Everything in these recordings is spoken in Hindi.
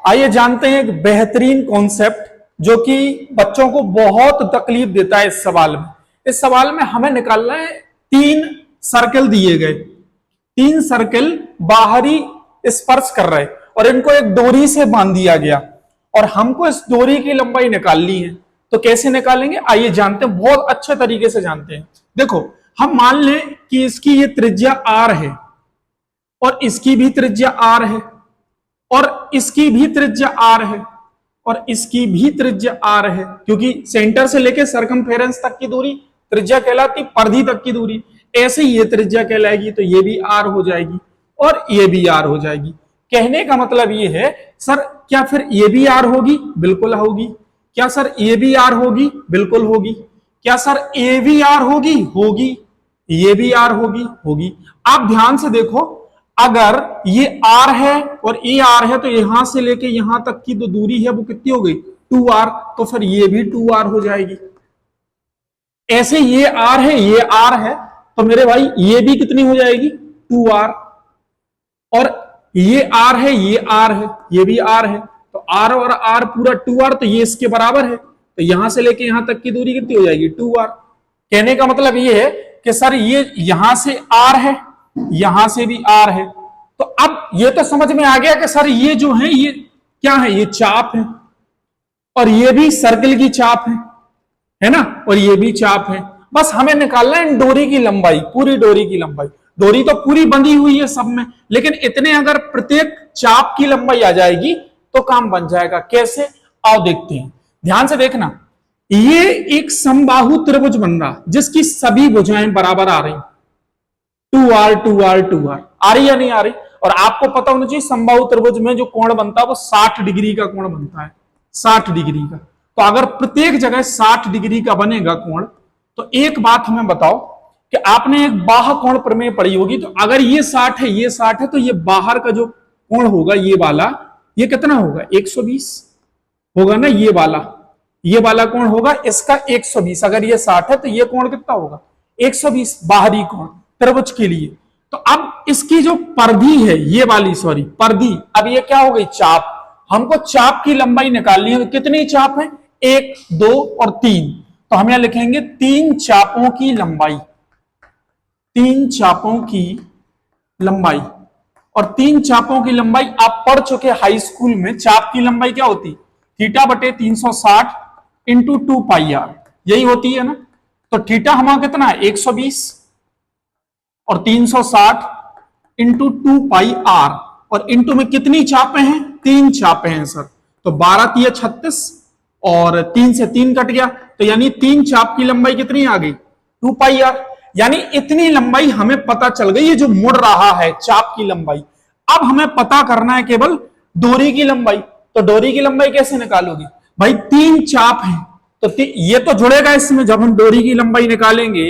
आइए जानते हैं एक बेहतरीन कॉन्सेप्ट जो कि बच्चों को बहुत तकलीफ देता है। इस सवाल में हमें निकालना है 3 सर्कल दिए गए, 3 सर्कल बाहरी स्पर्श कर रहे और इनको एक डोरी से बांध दिया गया और हमको इस डोरी की लंबाई निकालनी है। तो कैसे निकालेंगे आइए जानते हैं, बहुत अच्छे तरीके से जानते हैं। देखो हम मान लें कि इसकी ये त्रिज्या r है और इसकी भी त्रिज्या r है और इसकी भी त्रिज्या r है और इसकी भी त्रिज्या r है, क्योंकि सेंटर से लेकर सरकमफेरेंस तक की दूरी त्रिज्या कहलाती, परिधि तक की दूरी। ऐसे ये त्रिज्या कहलाएगी तो ये भी r हो जाएगी और ये भी r हो जाएगी। कहने का मतलब ये है सर क्या फिर ये भी r होगी? बिल्कुल होगी। क्या सर ये भी r होगी? बिल्कुल होगी। क्या सर ये भी r होगी? होगी। ये भी r होगी? होगी। आप ध्यान से देखो, अगर ये r है और ये r है तो यहां से लेके यहां तक की जो दूरी है वो कितनी हो गई? 2r। तो फिर ये भी 2r हो जाएगी। ऐसे ये r है, ये r है, तो मेरे भाई ये भी कितनी हो जाएगी? 2r। और ये r है, ये r है, ये भी r है, तो r और r पूरा 2r, तो ये इसके बराबर है। तो यहां से लेके यहां तक की दूरी कितनी हो जाएगी? 2r। कहने का मतलब ये है कि सर ये यहां से r है, यहां से भी r है। तो अब ये तो समझ में आ गया कि सर ये जो है ये क्या है? ये चाप है और ये भी सर्कल की चाप है ना, और ये भी चाप है। बस हमें निकालना है डोरी की लंबाई, पूरी डोरी की लंबाई। डोरी तो पूरी बंधी हुई है सब में, लेकिन इतने अगर प्रत्येक चाप की लंबाई आ जाएगी तो काम बन जाएगा। कैसे? आओ देखते हैं, ध्यान से देखना। ये एक समबाहु त्रिभुज बन रहा जिसकी सभी भुजाएं बराबर आ रही, 2r 2r 2r आ रही या नहीं आ रही? और आपको पता होना चाहिए समबाहु त्रिभुज में जो कोण बनता है वो 60 डिग्री का कोण बनता है, 60 डिग्री का। तो अगर प्रत्येक जगह 60 डिग्री का बनेगा कोण, तो एक बात हमें बताओ कि आपने एक बाह्य कोण प्रमेय पढ़ी होगी, तो अगर ये 60 है, ये 60 है, तो ये बाहर का जो कोण होगा ये वाला, ये कितना होगा? 120 होगा ना। ये वाला कोण होगा इसका 120। अगर ये 60 है तो ये कोण कितना होगा? 120 बाहरी कोण त्रिभुज के लिए। तो अब इसकी जो परिधि है ये वाली, सॉरी परिधि, अब ये क्या हो गई? चाप। हमको चाप की लंबाई निकालनी है। कितनी चाप है? 1 2 और 3। तो हम यहां लिखेंगे 3 चापों की लंबाई, 3 चापों की लंबाई। और 3 चापों की लंबाई आप पढ़ चुके हाई स्कूल में। चाप की लंबाई क्या होती? थीटा बटे 360 इंटू 2 पाई आर, यही होती है ना। तो थीटा हमारा कितना है? 120 और 360 इंटू 2 पाई आर, और इंटू में कितनी चापें हैं? 3 चापें हैं सर। तो 12 3 36 और 3 से 3 कट गया, तो यानी 3 चाप की लंबाई कितनी आ गई? 2 पाई आर। यानी इतनी लंबाई हमें पता चल गई, ये जो मुड़ रहा है चाप की लंबाई। अब हमें पता करना है केवल डोरी की लंबाई। तो डोरी की लंबाई कैसे निकालोगे भाई? 3 चाप है तो ये तो जुड़ेगा इसमें। जब हम डोरी की लंबाई निकालेंगे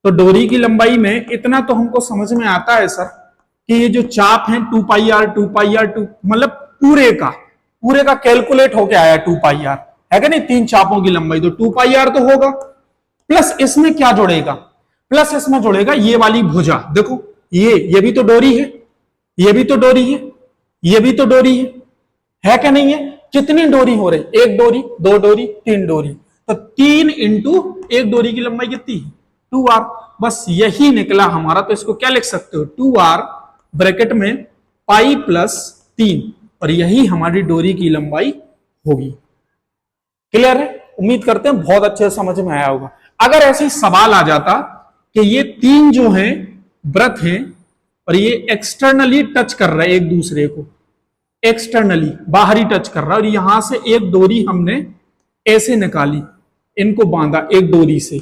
तो डोरी की लंबाई में इतना तो हमको समझ में आता है सर कि ये जो चाप है 2 पाई आर 2 पाई आर 2, मतलब पूरे का कैलकुलेट होके आया 2 पाई आर, है कि नहीं? 3 चापों की लंबाई तो 2 पाई आर तो होगा। प्लस इसमें क्या जुड़ेगा? प्लस इसमें जुड़ेगा ये वाली भुजा। देखो ये भी तो डोरी है, ये भी तो डोरी है, ये भी तो डोरी है क्या नहीं है? कितनी डोरी हो रही? 1 डोरी 2 डोरी 3 डोरी, तो 3 इंटू 1 डोरी की लंबाई कितनी है? 2r। बस यही निकला हमारा। तो इसको क्या लिख सकते हो? 2r ब्रैकेट में पाई प्लस 3, और यही हमारी डोरी की लंबाई होगी। क्लियर है? उम्मीद करते हैं बहुत अच्छे से समझ में आया होगा। अगर ऐसे सवाल आ जाता कि ये 3 जो हैं वृत्त हैं और ये एक्सटर्नली टच कर रहे हैं एक दूसरे को, एक्सटर्नली बाहरी टच कर रहा है, और यहां से एक डोरी हमने ऐसे निकाली, इनको बांधा एक डोरी से,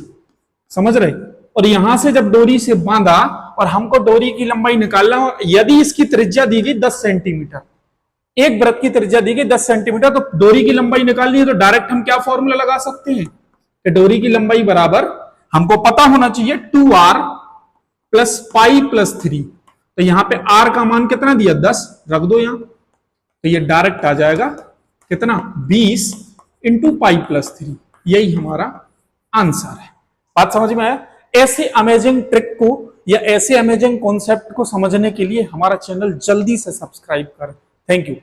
समझ रहे? और यहां से जब डोरी से बांधा और हमको डोरी की लंबाई निकालना हो, यदि इसकी त्रिज्या दी गई 10 सेंटीमीटर, एक वृत्त की त्रिज्या दी गई 10 सेंटीमीटर, तो डोरी की लंबाई निकालनी है तो डायरेक्ट हम क्या फॉर्मूला लगा सकते हैं कि डोरी की लंबाई बराबर हमको पता होना चाहिए 2r प्लस पाई प्लस 3। तो यहां पे r का मान कितना दिया? 10 रख दो यहां, तो ये डायरेक्ट आ जाएगा कितना? 20 इंटू पाई प्लस 3। यही हमारा आंसर है। बात समझ में आया? ऐसे अमेजिंग ट्रिक को या ऐसे अमेजिंग कॉन्सेप्ट को समझने के लिए हमारा चैनल जल्दी से सब्सक्राइब करें। Thank you.